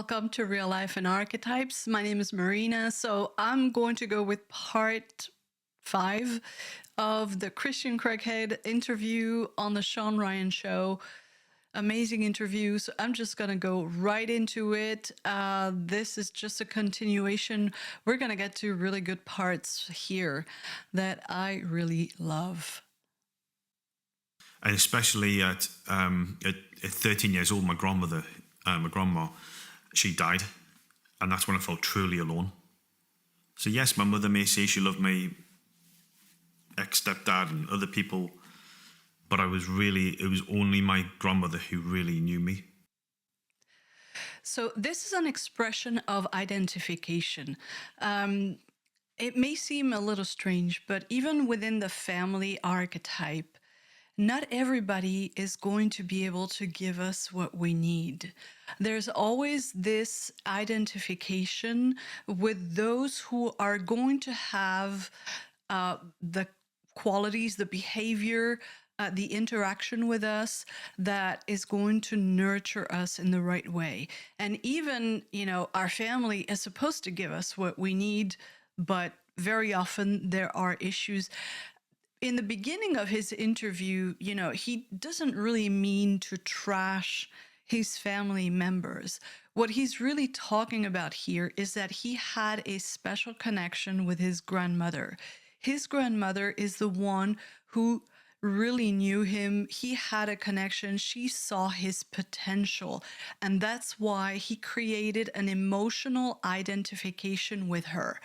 welcome to Real Life and Archetypes. My name is Marina. So I'm going to go with part 5 of the Christian Craighead interview on the Shawn Ryan Show. Amazing interview. So I'm just going to go right into it. This is just a continuation. We're going to get to really good parts here that I really love. And especially at 13 years old, my grandma, she died. And that's when I felt truly alone. So yes, my mother may say she loved my ex-stepdad and other people, but it was only my grandmother who really knew me. So this is an expression of identification. It may seem a little strange, but even within the family archetype, not everybody is going to be able to give us what we need. There's always this identification with those who are going to have the qualities, the behavior, the interaction with us that is going to nurture us in the right way. And even, our family is supposed to give us what we need, but very often there are issues. In the beginning of his interview, he doesn't really mean to trash his family members. What he's really talking about here is that he had a special connection with his grandmother. His grandmother is the one who really knew him. He had a connection. She saw his potential. And that's why he created an emotional identification with her.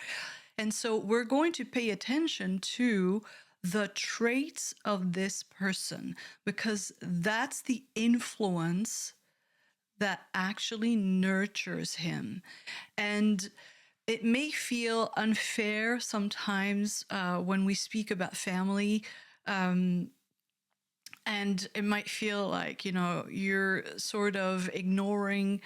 And so we're going to pay attention to the traits of this person, because that's the influence that actually nurtures him. And it may feel unfair sometimes when we speak about family, and it might feel like, you're sort of ignoring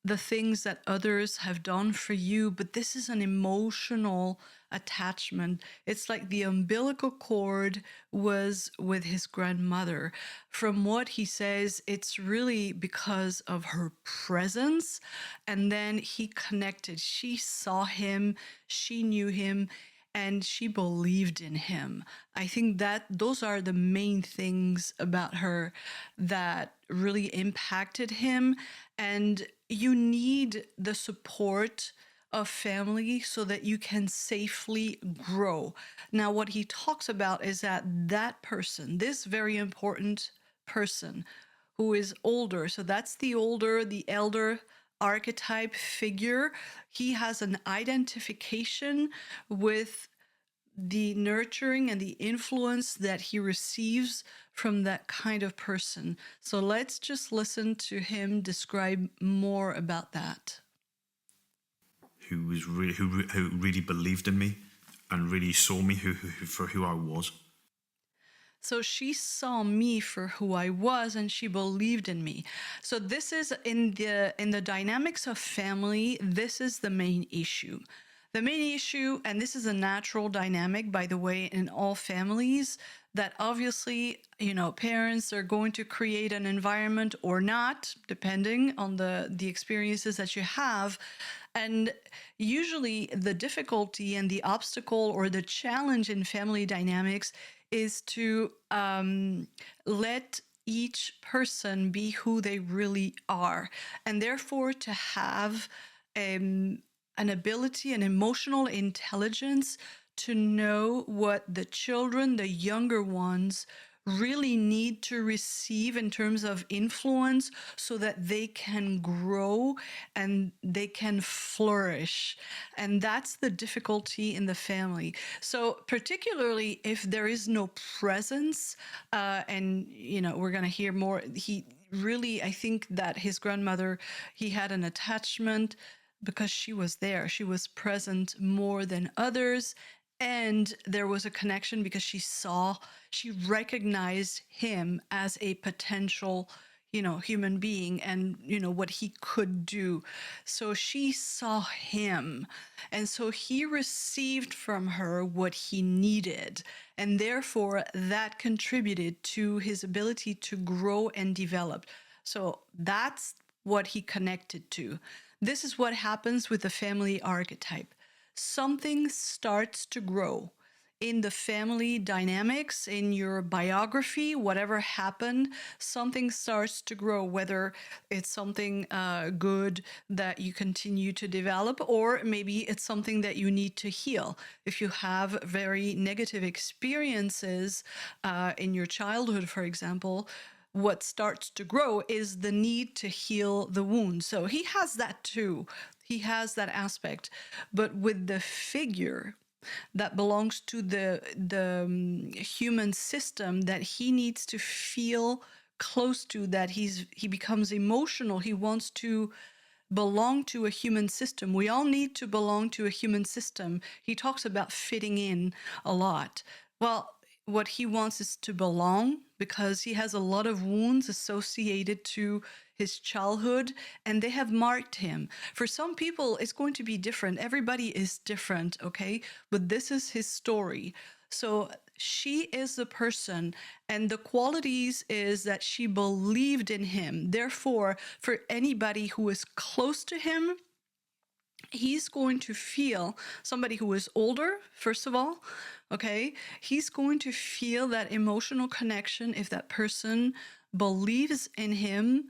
the things that others have done for you, but this is an emotional attachment. It's like the umbilical cord was with his grandmother. From what he says, it's really because of her presence. And then he connected. She saw him, she knew him, and she believed in him. I think that those are the main things about her that really impacted him. And you need the support of family so that you can safely grow. Now, what he talks about is that person, this very important person who is older, so that's the elder archetype figure, he has an identification with the nurturing and the influence that he receives from that kind of person. So let's just listen to him describe more about that. Who really believed in me and really saw me for who I was. So she saw me for who I was, and she believed in me. So this is in the dynamics of family, this is the main issue. The main issue, and this is a natural dynamic, by the way, in all families, that obviously, parents are going to create an environment or not, depending on the experiences that you have. And usually the difficulty and the obstacle or the challenge in family dynamics is to let each person be who they really are, and therefore to have an ability, an emotional intelligence to know what the children, the younger ones, really need to receive in terms of influence so that they can grow and they can flourish. And that's the difficulty in the family. So particularly if there is no presence, and we're going to hear more, he really, I think that his grandmother, he had an attachment because she was there. She was present more than others. And there was a connection because she recognized him as a potential, human being and, what he could do. So she saw him. And so he received from her what he needed. And therefore, that contributed to his ability to grow and develop. So that's what he connected to. This is what happens with the family archetype. Something starts to grow in the family dynamics, in your biography, whatever happened, something starts to grow, whether it's something good that you continue to develop, or maybe it's something that you need to heal. If you have very negative experiences in your childhood, for example, what starts to grow is the need to heal the wound. So he has that too. He has that aspect. But with the figure that belongs to the human system that he needs to feel close to, that he becomes emotional, he wants to belong to a human system. We all need to belong to a human system. He talks about fitting in a lot. Well, what he wants is to belong, because he has a lot of wounds associated to his childhood, and they have marked him. For some people, it's going to be different. Everybody is different, okay? But this is his story. So she is the person, and the qualities is that she believed in him. Therefore, for anybody who is close to him, he's going to feel, somebody who is older, first of all, okay, he's going to feel that emotional connection if that person believes in him,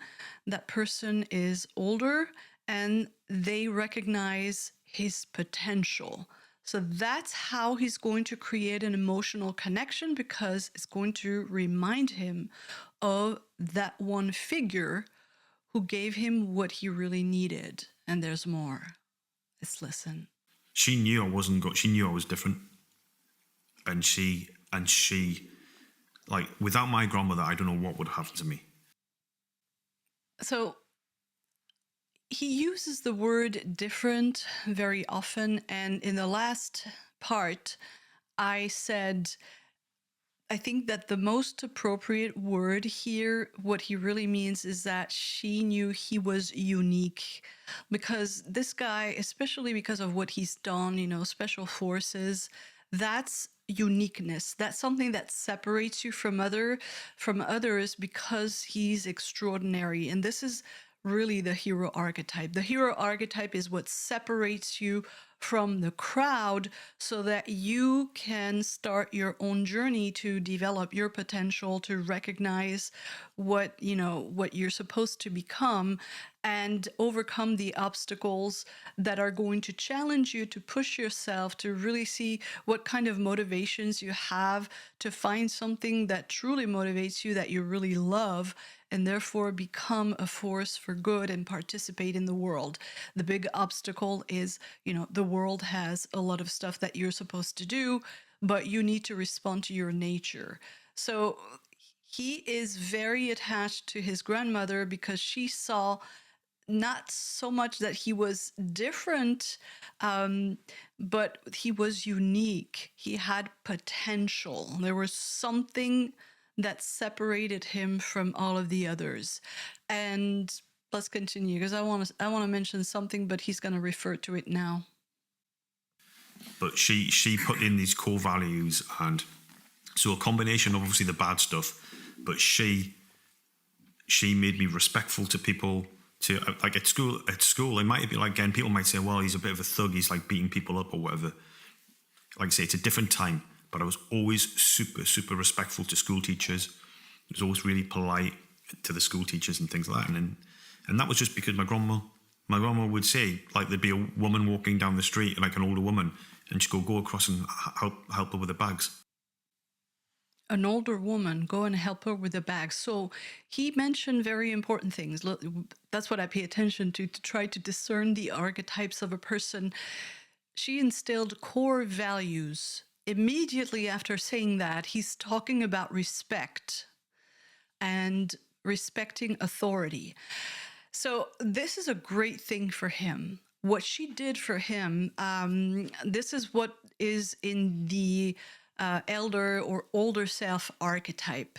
that person is older, and they recognize his potential. So that's how he's going to create an emotional connection, because it's going to remind him of that one figure who gave him what he really needed. And there's more. Let's listen. She knew I wasn't good. She knew I was different. And she, like, without my grandmother, I don't know what would happen to me. So he uses the word different very often. And in the last part, I said, I think that the most appropriate word here, what he really means, is that she knew he was unique. Because this guy, especially because of what he's done, you know, special forces, that's uniqueness. That's something that separates you from others, because he's extraordinary. And this is really the hero archetype. The hero archetype is what separates you from the crowd, so that you can start your own journey to develop your potential, to recognize what you're supposed to become, and overcome the obstacles that are going to challenge you, to push yourself, to really see what kind of motivations you have, to find something that truly motivates you, that you really love, and therefore become a force for good and participate in the world. The big obstacle is, the world has a lot of stuff that you're supposed to do, but you need to respond to your nature. So he is very attached to his grandmother, because she saw not so much that he was different, but he was unique. He had potential. There was something that separated him from all of the others. And let's continue, because I want to mention something, but he's going to refer to it now. But she put in these core values, and so a combination of obviously the bad stuff, but she made me respectful to people. To like at school, it might be like, again, people might say, well, he's a bit of a thug, he's like beating people up or whatever. Like I say, it's a different time, but I was always super, super respectful to school teachers. I was always really polite to the school teachers and things like that. And that was just because my grandma would say, like, there'd be a woman walking down the street, like an older woman, and she'd go across and help her with the bags. An older woman, go and help her with the bag. So he mentioned very important things. Look, that's what I pay attention to try to discern the archetypes of a person. She instilled core values. Immediately after saying that, he's talking about respect and respecting authority. So this is a great thing for him. What she did for him, this is what is in the elder or older self archetype,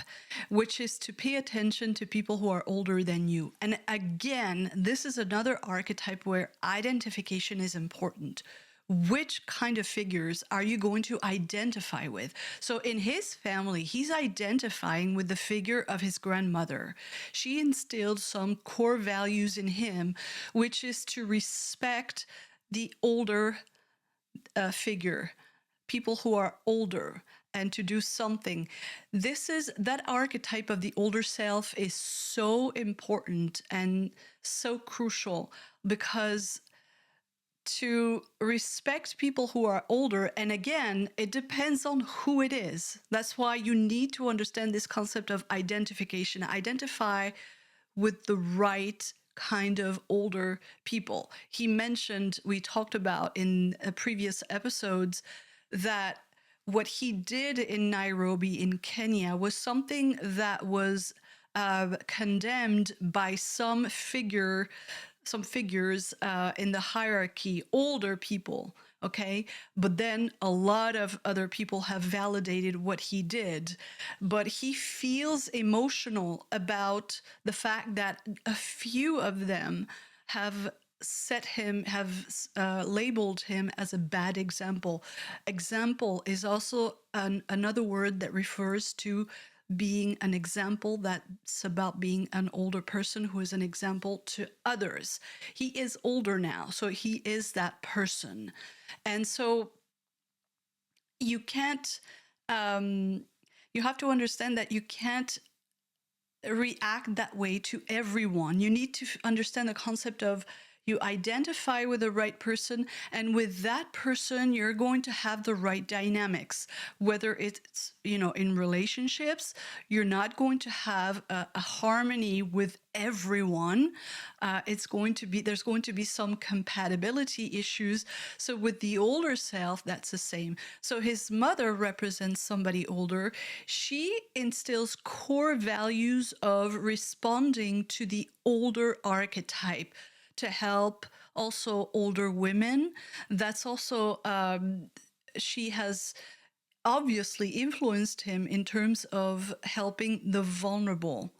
which is to pay attention to people who are older than you. And again, this is another archetype where identification is important. which kind of figures are you going to identify with? So in his family, he's identifying with the figure of his grandmother. She instilled some core values in him, which is to respect the older figure, people who are older, and to do something. This is that archetype of the older self is so important and so crucial, because to respect people who are older, and again, it depends on who it is. That's why you need to understand this concept of identification. Identify with the right kind of older people. He mentioned, we talked about in previous episodes, that what he did in Nairobi in Kenya was something that was condemned by some figures in the hierarchy, older people, okay? But then a lot of other people have validated what he did. But he feels emotional about the fact that a few of them have labeled him as a bad example. Example is also another word that refers to being an example. That's about being an older person who is an example to others. He is older now, so he is that person. And so you can't, you have to understand that you can't react that way to everyone. You need to understand the concept of you identify with the right person, and with that person, you're going to have the right dynamics. Whether it's, in relationships, you're not going to have a harmony with everyone. There's going to be some compatibility issues. So with the older self, that's the same. So his mother represents somebody older. She instills core values of responding to the older archetype, to help also older women. That's also, she has obviously influenced him in terms of helping the vulnerable.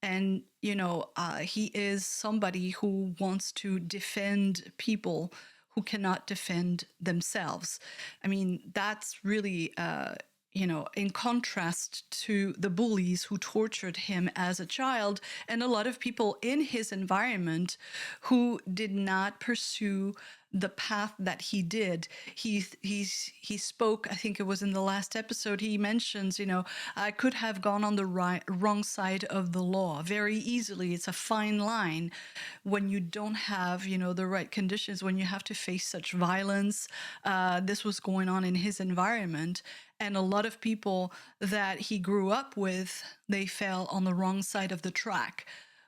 And, he is somebody who wants to defend people who cannot defend themselves. I mean, that's really, in contrast to the bullies who tortured him as a child, and a lot of people in his environment who did not pursue the path that he did. He spoke, I think it was in the last episode, he mentions, I could have gone on the wrong side of the law very easily. It's a fine line when you don't have, the right conditions, when you have to face such violence. This was going on in his environment. And a lot of people that he grew up with, they fell on the wrong side of the track.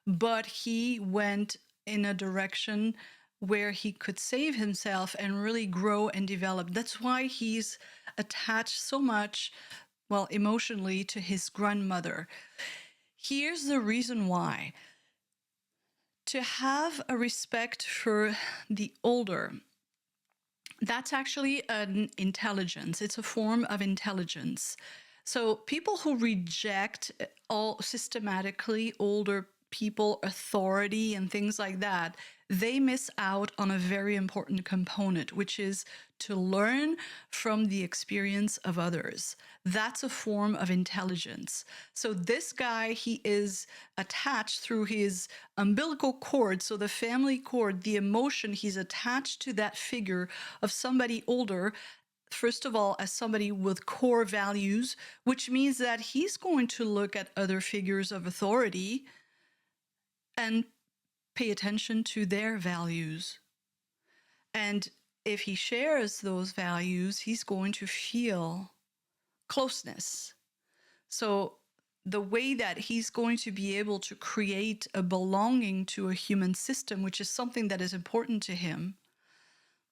But he went in a direction where he could save himself and really grow and develop. That's why he's attached so much, well, emotionally, to his grandmother. Here's the reason why. To have a respect for the older, that's actually an intelligence. It's a form of intelligence. So people who reject all systematically older people, authority, and things like that, they miss out on a very important component, which is to learn from the experience of others. That's a form of intelligence. So this guy, he is attached through his umbilical cord, so the family cord, the emotion, he's attached to that figure of somebody older, first of all, as somebody with core values, which means that he's going to look at other figures of authority and pay attention to their values. And if he shares those values, he's going to feel closeness. So the way that he's going to be able to create a belonging to a human system, which is something that is important to him,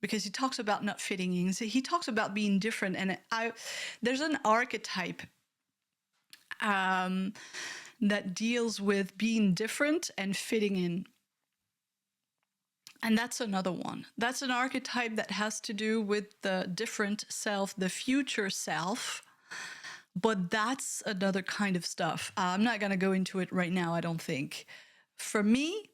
because he talks about not fitting in. He talks about being different. And there's an archetype that deals with being different and fitting in. And that's another one. That's an archetype that has to do with the different self, the future self. But that's another kind of stuff. I'm not going to go into it right now, I don't think. For me,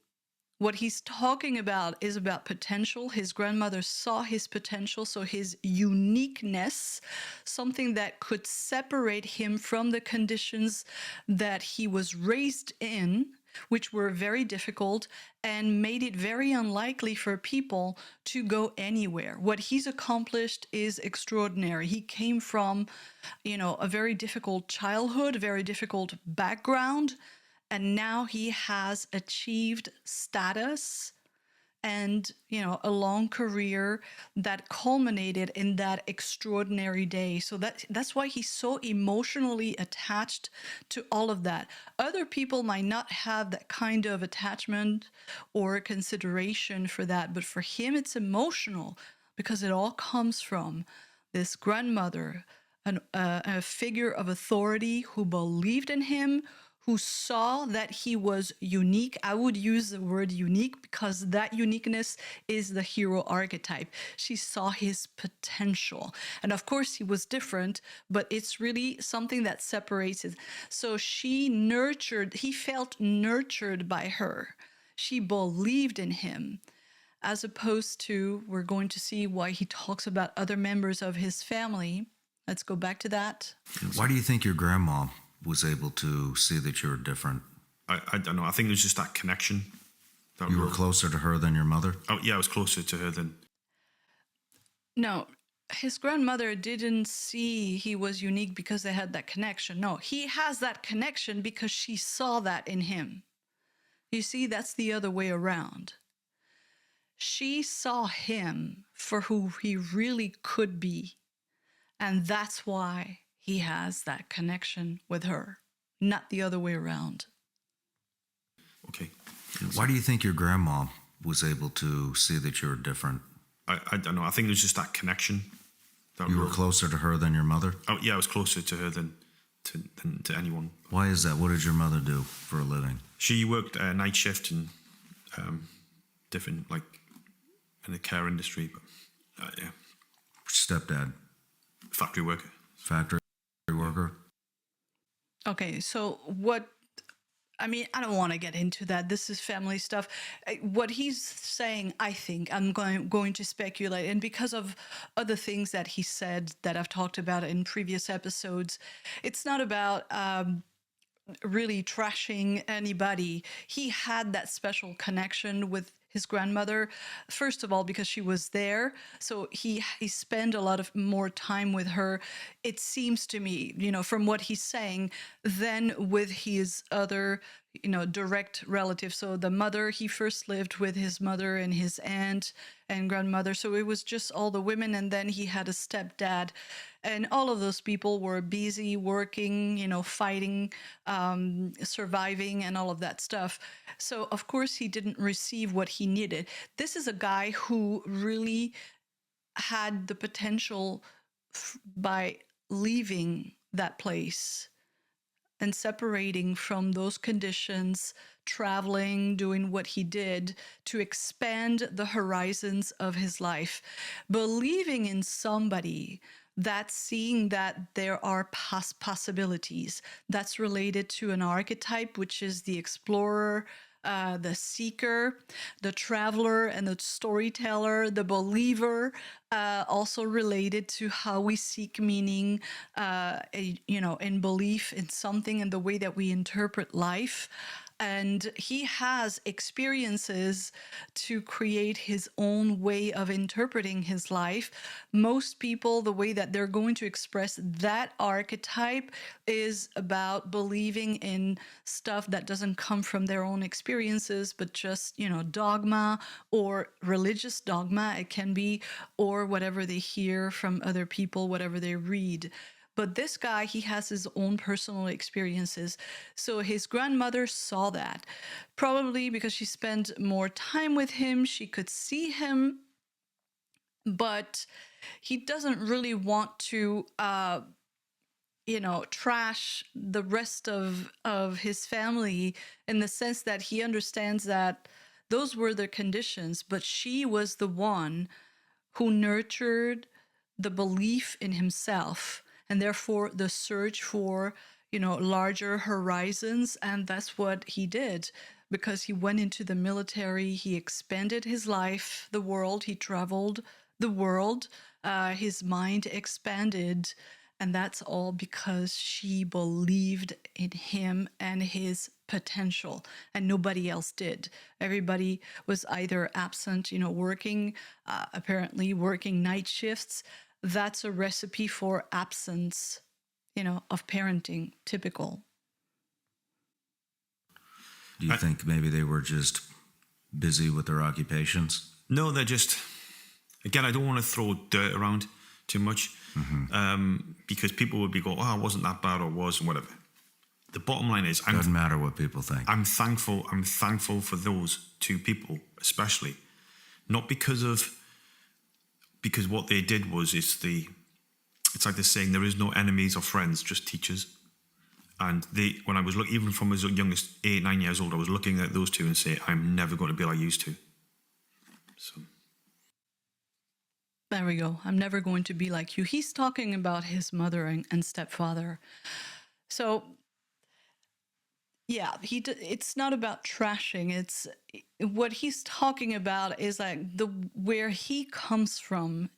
What he's talking about is about potential. His grandmother saw his potential, so his uniqueness, something that could separate him from the conditions that he was raised in, which were very difficult and made it very unlikely for people to go anywhere. What he's accomplished is extraordinary. He came from, a very difficult childhood, a very difficult background, and now he has achieved status and a long career that culminated in that extraordinary day. So that's why he's so emotionally attached to all of that. Other people might not have that kind of attachment or consideration for that, but for him it's emotional because it all comes from this grandmother, a figure of authority who believed in him, who saw that he was unique. I would use the word unique because that uniqueness is the hero archetype. She saw his potential. And of course, he was different, but it's really something that separates it. So he felt nurtured by her. She believed in him. As opposed to, we're going to see why he talks about other members of his family. Let's go back to that. Why do you think your grandma was able to see that you were different? I don't know. I think it was just that connection. You were closer to her than your mother? Oh, yeah, I was closer to her than... No, his grandmother didn't see he was unique because they had that connection. No, he has that connection because she saw that in him. You see, that's the other way around. She saw him for who he really could be. And that's why he has that connection with her, not the other way around. Okay. Why do you think your grandma was able to see that you were different? I don't know. I think it was just that connection. You were closer to her than your mother? Oh, yeah, I was closer to her than to anyone. Why is that? What did your mother do for a living? She worked a night shift and different, like, in the care industry. But, yeah. Stepdad? Factory worker. Factory worker? Okay, so I don't want to get into that. This is family stuff. What he's saying, I think, I'm going to speculate, and because of other things that he said that I've talked about in previous episodes, it's not about really trashing anybody. He had that special connection with his grandmother, first of all, because she was there. So he spent a lot of more time with her, it seems to me, from what he's saying, than with his other, direct relatives. So the mother, he first lived with his mother and his aunt and grandmother. So it was just all the women. And then he had a stepdad. And all of those people were busy working, fighting, surviving, and all of that stuff. So, of course, he didn't receive what he needed. This is a guy who really had the potential by leaving that place and separating from those conditions, traveling, doing what he did to expand the horizons of his life, believing in somebody, that's seeing that there are possibilities. That's related to an archetype, which is the explorer, the seeker, the traveler, and the storyteller, the believer, also related to how we seek meaning, in belief in something and the way that we interpret life. And he has experiences to create his own way of interpreting his life. Most people, the way that they're going to express that archetype is about believing in stuff that doesn't come from their own experiences, but just, dogma or religious dogma, it can be, or whatever they hear from other people, whatever they read. But this guy, he has his own personal experiences. So his grandmother saw that. Probably because she spent more time with him, she could see him. But he doesn't really want to, trash the rest of his family, in the sense that he understands that those were their conditions. But she was the one who nurtured the belief in himself, and therefore the search for, larger horizons. And that's what he did. because he went into the military. He expanded his life, the world. He traveled the world. His mind expanded. And that's all because she believed in him and his potential, and nobody else did. Everybody was either absent, working, apparently working night shifts. That's a recipe for absence, of parenting, typical. Do you think maybe they were just busy with their occupations? No, they're just, again, I don't want to throw dirt around too much, because people would be going, oh, it wasn't that bad, or was, whatever. The bottom line is, doesn't matter what people think. I'm thankful for those two people, especially, not because what they did was, it's like they're saying, there is no enemies or friends, just teachers. And when I was even from as young as 8, 9 years old, I was looking at those two and saying, I'm never going to be like I used to. So. There we go. I'm never going to be like you. He's talking about his mother and stepfather. So, yeah, it's not about trashing. It's what he's talking about is like where he comes from.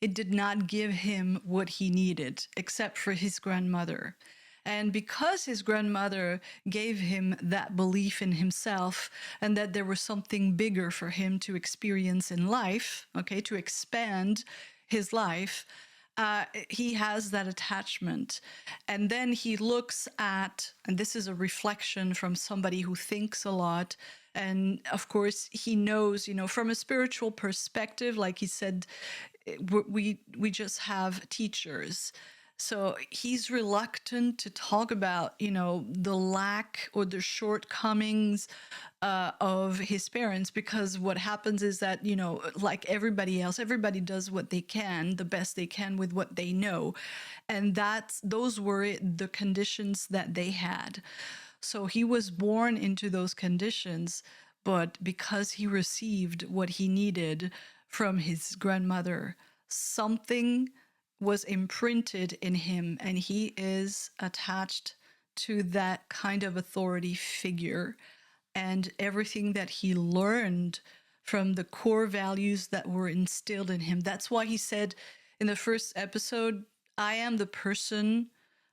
It did not give him what he needed, except for his grandmother. And because his grandmother gave him that belief in himself and that there was something bigger for him to experience in life, to expand his life, he has that attachment. And then he looks at, and this is a reflection from somebody who thinks a lot. And of course, he knows, from a spiritual perspective, like he said, we just have teachers. So he's reluctant to talk about, the lack or the shortcomings of his parents, because what happens is that, like everybody else, everybody does what they can, the best they can with what they know. And those were the conditions that they had. So he was born into those conditions, but because he received what he needed from his grandmother, something was imprinted in him, and he is attached to that kind of authority figure, and everything that he learned from the core values that were instilled in him. That's why he said in the first episode, I am the person,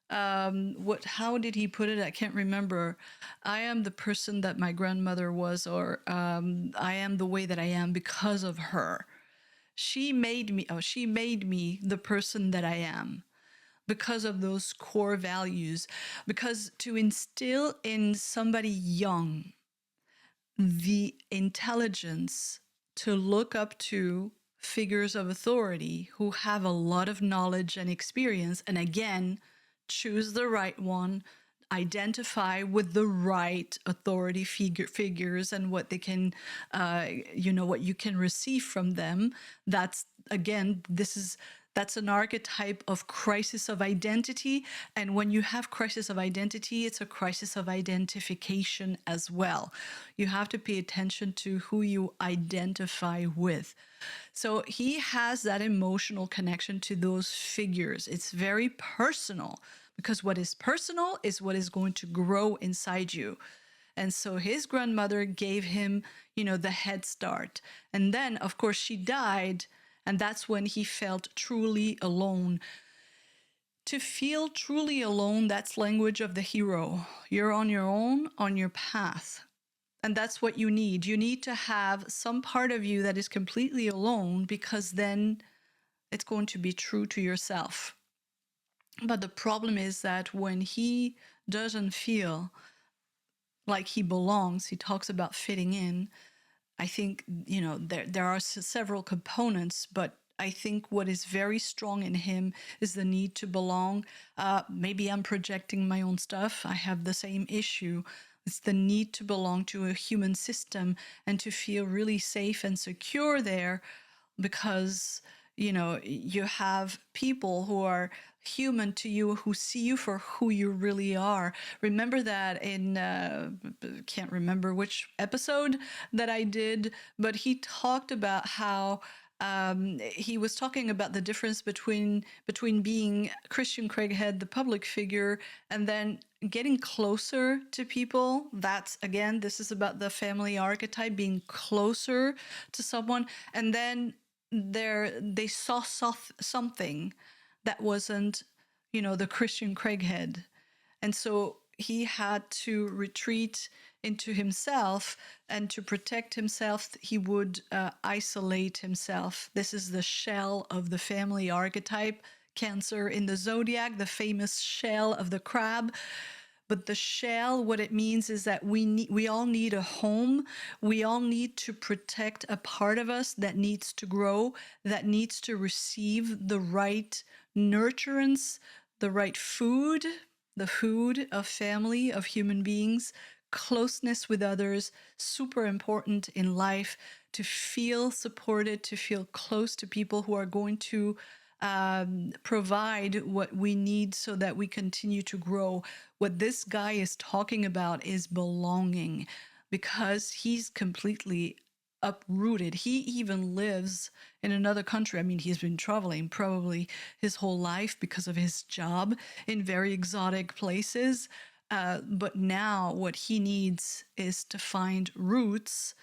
how did he put it? I can't remember. I am the person that my grandmother was, or I am the way that I am because of her. She made me the person that I am because of those core values. Because to instill in somebody young the intelligence to look up to figures of authority who have a lot of knowledge and experience, and again, choose the right one, identify with the right authority figures and what they can, what you can receive from them. That's, again, that's an archetype of crisis of identity. And when you have crisis of identity, it's a crisis of identification as well. You have to pay attention to who you identify with. So he has that emotional connection to those figures. It's very personal, because what is personal is what is going to grow inside you. And so his grandmother gave him, the head start. And then, of course, she died. And that's when he felt truly alone. To feel truly alone, that's language of the hero. You're on your own, on your path. And that's what you need. You need to have some part of you that is completely alone, because then it's going to be true to yourself. But the problem is that when he doesn't feel like he belongs, he talks about fitting in. I think, there are several components, but I think what is very strong in him is the need to belong. Maybe I'm projecting my own stuff. I have the same issue. It's the need to belong to a human system and to feel really safe and secure there, because, you have people who are human to you, who see you for who you really are. Remember that in, can't remember which episode that I did, but he talked about how He was talking about the difference between being Christian Craighead, the public figure, and then getting closer to people. That's, again, this is about the family archetype, being closer to someone, and then they saw something that wasn't, the Christian Craighead. And so he had to retreat into himself, and to protect himself, he would isolate himself. This is the shell of the family archetype. Cancer in the zodiac, the famous shell of the crab. But the shell, what it means is that we all need a home. We all need to protect a part of us that needs to grow, that needs to receive the right nurturance, the right food, the food of family, of human beings. Closeness with others, super important in life, to feel supported, to feel close to people who are going to provide what we need so that we continue to grow. What this guy is talking about is belonging, because he's completely uprooted. He even lives in another country. I mean, he's been traveling probably his whole life because of his job in very exotic places. But now what he needs is to find roots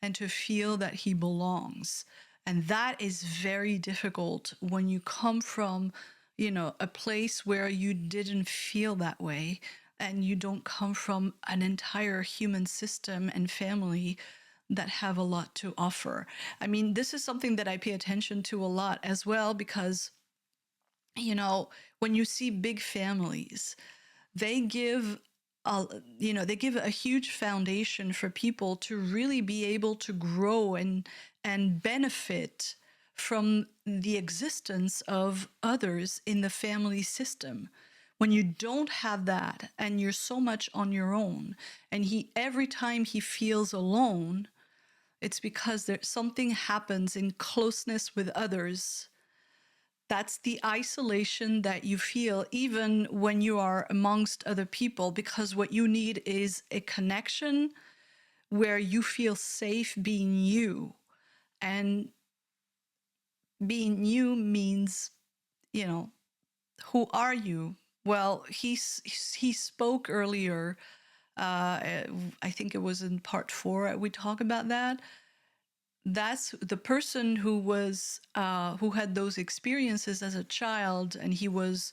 and to feel that he belongs. And that is very difficult when you come from, a place where you didn't feel that way, and you don't come from an entire human system and family that have a lot to offer. I mean, this is something that I pay attention to a lot as well, because, when you see big families, they give they give a huge foundation for people to really be able to grow and benefit from the existence of others in the family system. When you don't have that and you're so much on your own, and every time he feels alone, it's because something happens in closeness with others. That's the isolation that you feel even when you are amongst other people, because what you need is a connection where you feel safe being you. And being you means, who are you? Well, he spoke earlier, I think it was in part 4, we talk about that. That's the person who had those experiences as a child, and he was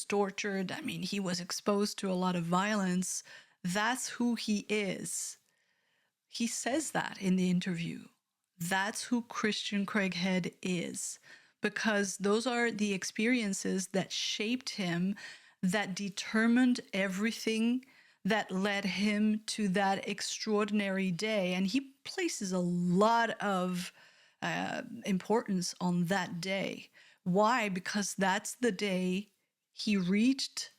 tortured. I mean, he was exposed to a lot of violence. That's who he is. He says that in the interview. That's who Christian Craighead is, because those are the experiences that shaped him, that determined everything that led him to that extraordinary day. And he places a lot of importance on that day. Why? Because that's the day he reached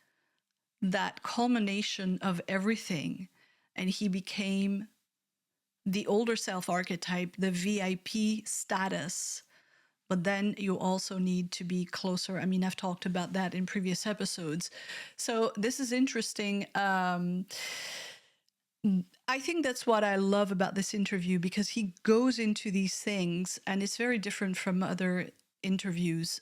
that culmination of everything, and he became the older self archetype, the VIP status. But then you also need to be closer. I mean, I've talked about that in previous episodes. So this is interesting. I think that's what I love about this interview, because he goes into these things, and it's very different from other interviews.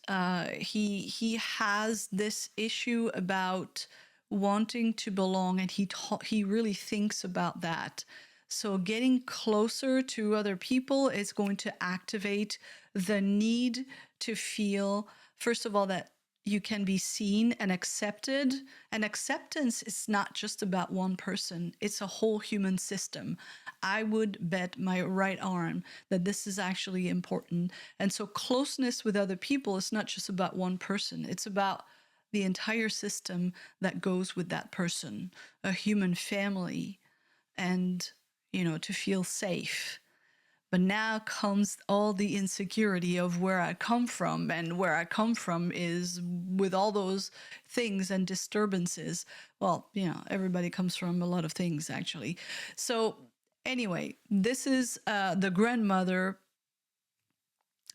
He has this issue about wanting to belong, and he really thinks about that. So getting closer to other people is going to activate the need to feel, first of all, that you can be seen and accepted. And acceptance is not just about one person. It's a whole human system. I would bet my right arm that this is actually important. And so closeness with other people is not just about one person. It's about the entire system that goes with that person, a human family, and, to feel safe. But now comes all the insecurity of where I come from, and where I come from is with all those things and disturbances. Well, everybody comes from a lot of things, actually. So anyway, this is the grandmother,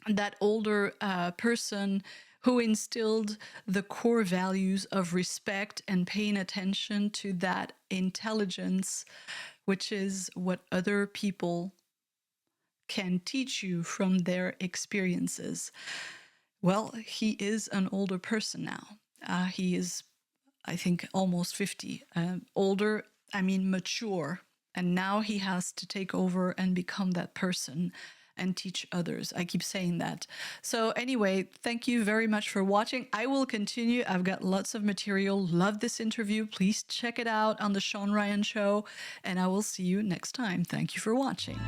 that older person who instilled the core values of respect and paying attention to that intelligence, which is what other people can teach you from their experiences. Well, he is an older person now. He is, I think, almost 50. Older, I mean mature. And now he has to take over and become that person and teach others. I keep saying that. So anyway, thank you very much for watching. I will continue. I've got lots of material. Love this interview. Please check it out on the Shawn Ryan Show. And I will see you next time. Thank you for watching.